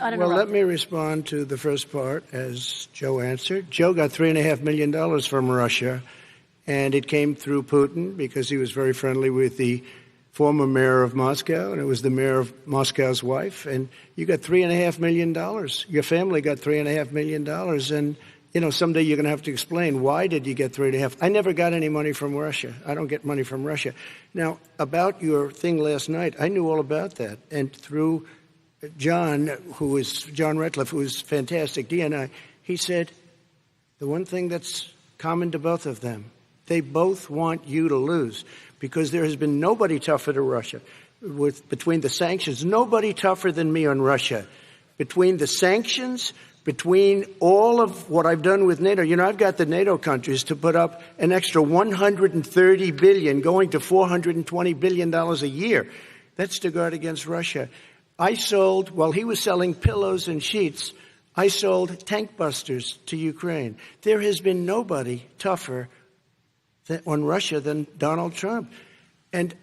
Well, let me respond to the first part as Joe answered. Joe got $3.5 million from Russia, and it came through Putin because he was very friendly with the former mayor of Moscow, and it was the mayor of Moscow's wife. And you got $3.5 million. Your family got $3.5 million. And, you know, someday you're going to have to explain, why did you get 3.5? I never got any money from Russia. I don't get money from Russia. Now, about your thing last night, I knew all about that. And through John Ratcliffe, who is fantastic, DNI, he said the one thing that's common to both of them, they both want you to lose, because there has been nobody tougher to Russia. Between the sanctions, nobody tougher than me on Russia. Between the sanctions, between all of what I've done with NATO, you know, I've got the NATO countries to put up an extra $130 billion, going to $420 billion a year. That's to guard against Russia. I sold, while he was selling pillows and sheets, I sold tank busters to Ukraine. There has been nobody tougher on Russia than Donald Trump. And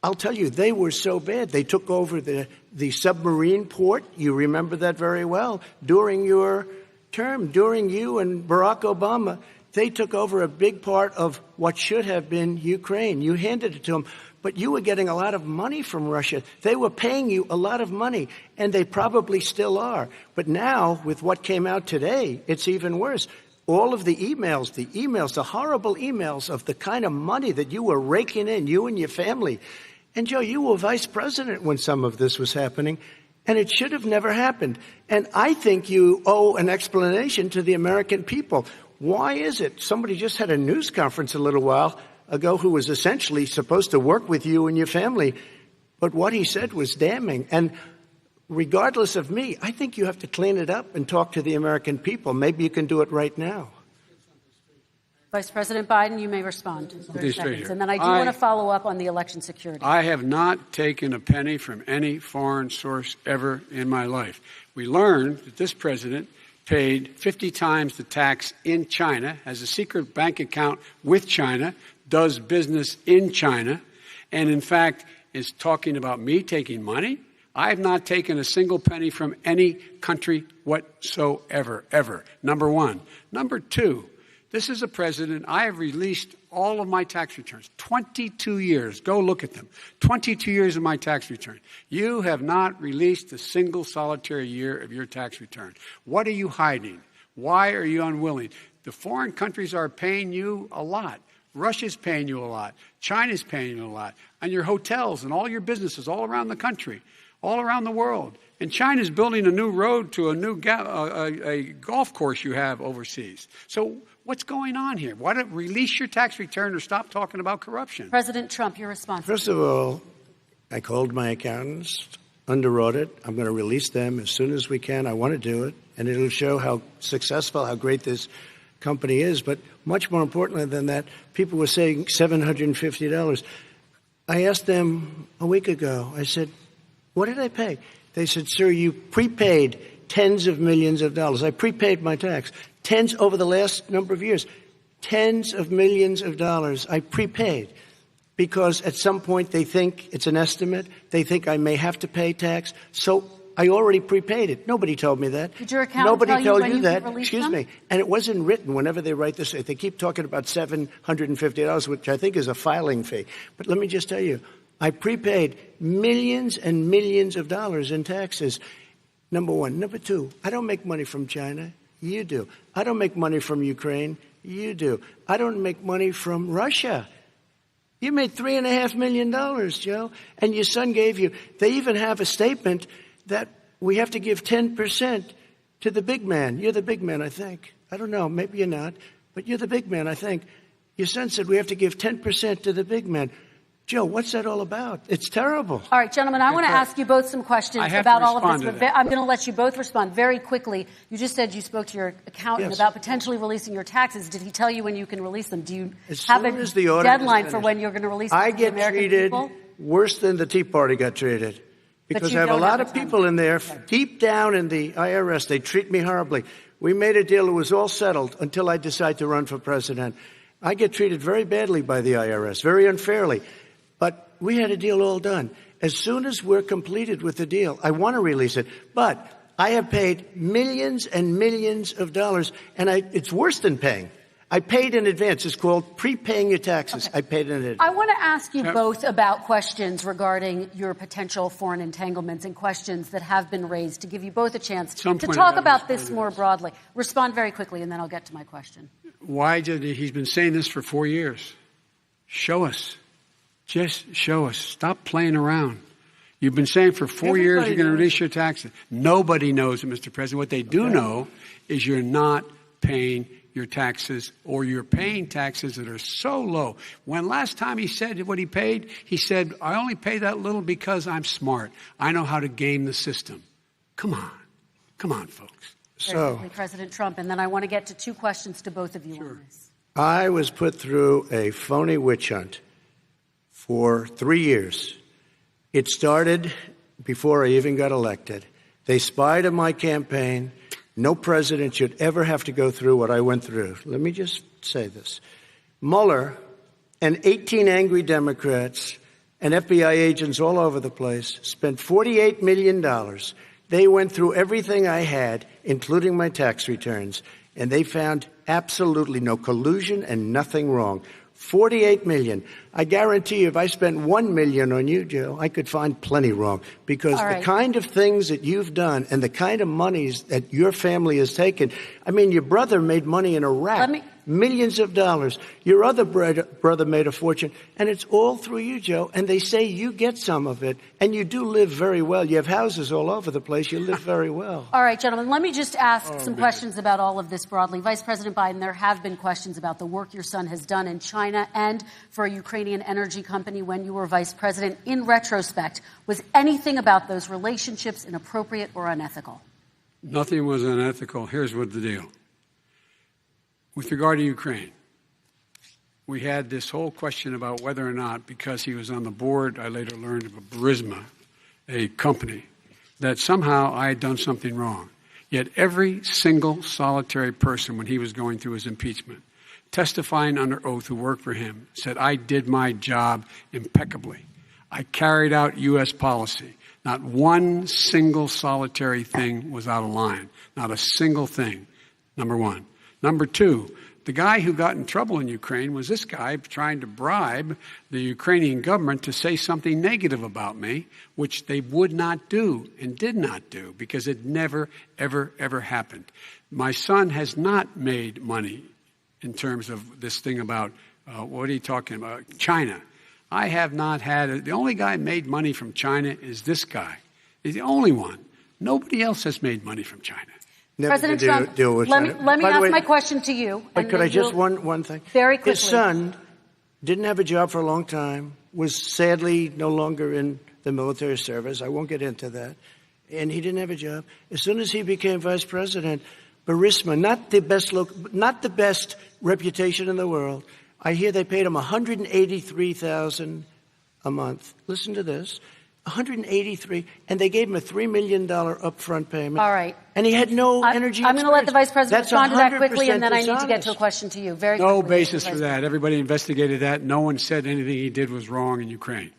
I'll tell you, they were so bad. They took over the submarine port. You remember that very well. During your term, during you and Barack Obama, they took over a big part of what should have been Ukraine. You handed it to them. But you were getting a lot of money from Russia. They were paying you a lot of money, and they probably still are. But now, with what came out today, it's even worse. All of the emails, the horrible emails of the kind of money that you were raking in, you and your family. And, Joe, you were vice president when some of this was happening, and it should have never happened. And I think you owe an explanation to the American people. Why is it? Somebody just had a news conference a little while ago who was essentially supposed to work with you and your family, but what he said was damning. And regardless of me, I think you have to clean it up and talk to the American people. Maybe you can do it right now. Vice President Biden, you may respond. 30 seconds. And then I do want to follow up on the election security. I have not taken a penny from any foreign source ever in my life. We learned that this president paid 50 times the tax in China, has a secret bank account with China, does business in China, and in fact is talking about me taking money. I have not taken a single penny from any country whatsoever, ever. Number one. Number two, this is a president. I have released all of my tax returns. 22 years. Go look at them. 22 years of my tax return. You have not released a single solitary year of your tax return. What are you hiding? Why are you unwilling? The foreign countries are paying you a lot. Russia's paying you a lot. China's paying you a lot. And your hotels and all your businesses all around the country, all around the world. And China's building a new road to a new a golf course you have overseas. So what's going on here? Why don't release your tax return or stop talking about corruption? President Trump, your response. First of all, I called my accountants under audit. I'm going to release them as soon as we can. I want to do it. And it'll show how successful, how great this company is. But much more importantly than that, people were saying $750. I asked them a week ago, I said, what did I pay? They said, sir, you prepaid tens of millions of dollars. I prepaid my tax. Tens over the last number of years. Tens of millions of dollars I prepaid. Because at some point they think it's an estimate. They think I may have to pay tax. So I already prepaid it. Nobody told me that. Did your accountant Nobody tell you told when you you that. could release Excuse them? me. And it wasn't written whenever they write this. They keep talking about $750, which I think is a filing fee. But let me just tell you, I prepaid millions and millions of dollars in taxes. Number one. Number two, I don't make money from China. You do. I don't make money from Ukraine. You do. I don't make money from Russia. You made $3.5 million, Joe, and your son gave you. They even have a statement that we have to give 10% to the big man. You're the big man, I think. I don't know. Maybe you're not, but you're the big man, I think. Your son said we have to give 10% to the big man. Joe, what's that all about? It's terrible. All right, gentlemen, I want to ask you both some questions about all of this. I'm going to let you both respond very quickly. You just said you spoke to your accountant about potentially releasing your taxes. Did he tell you when you can release them? Do you have a deadline for when you're going to release them to the American people? I get treated worse than the Tea Party got treated. Because I have a lot of people in there, deep down in the IRS, they treat me horribly. We made a deal. It was all settled until I decide to run for president. I get treated very badly by the IRS, very unfairly. But we had a deal all done. As soon as we're completed with the deal, I want to release it. But I have paid millions and millions of dollars, and it's worse than paying. I paid in advance. It's called prepaying your taxes. Okay. I paid in advance. I want to ask you both about questions regarding your potential foreign entanglements and questions that have been raised to give you both a chance to talk about this more broadly. Respond very quickly, and then I'll get to my question. Why did he's been saying this for 4 years? Show us. Just show us. Stop playing around. You've been saying for 4 years you're going to release your taxes. Nobody knows it, Mr. President. What they do know is you're not paying your taxes, or you're paying taxes that are so low. When last time he said what he paid, he said, I only pay that little because I'm smart. I know how to game the system. Come on. Come on, folks. So, President Trump, and then I want to get to two questions to both of you on this. I was put through a phony witch hunt for 3 years. It started before I even got elected. They spied on my campaign. No president should ever have to go through what I went through. Let me just say this. Mueller and 18 angry Democrats and FBI agents all over the place spent $48 million. They went through everything I had, including my tax returns, and they found absolutely no collusion and nothing wrong. $48 million. I guarantee you, if I spent $1 million on you, Joe, I could find plenty wrong. Because the kind of things that you've done and the kind of monies that your family has taken, I mean, your brother made money in Iraq. Millions of dollars. Your other brother made a fortune. And it's all through you, Joe. And they say you get some of it. And you do live very well. You have houses all over the place. You live very well. All right, gentlemen, let me just ask some questions about all of this broadly. Vice President Biden, there have been questions about the work your son has done in China and for a Ukrainian energy company when you were vice president. In retrospect, was anything about those relationships inappropriate or unethical? Nothing was unethical. Here's what the deal. With regard to Ukraine, we had this whole question about whether or not, because he was on the board, I later learned of a Burisma, a company, that somehow I had done something wrong. Yet every single solitary person, when he was going through his impeachment, testifying under oath who worked for him, said, I did my job impeccably. I carried out U.S. policy. Not one single solitary thing was out of line. Not a single thing, number one. Number two, the guy who got in trouble in Ukraine was this guy trying to bribe the Ukrainian government to say something negative about me, which they would not do and did not do because it never, ever, ever happened. My son has not made money in terms of this thing about, what are you talking about, China. I have not had, the only guy made money from China is this guy. He's the only one. Nobody else has made money from China. President Trump, let me ask my question to you. But could I just one thing? Very quickly. His son didn't have a job for a long time, was sadly no longer in the military service. I won't get into that. And he didn't have a job. As soon as he became vice president, Burisma, not the best reputation in the world. I hear they paid him $183,000 a month. Listen to this. $183,000, and they gave him a $3 million upfront payment. All right. And he had no energy. I'm going to let the Vice President respond to that quickly, and then I need dishonest. to get to a question to you. Very quickly. No basis for that. Everybody investigated that. No one said anything he did was wrong in Ukraine.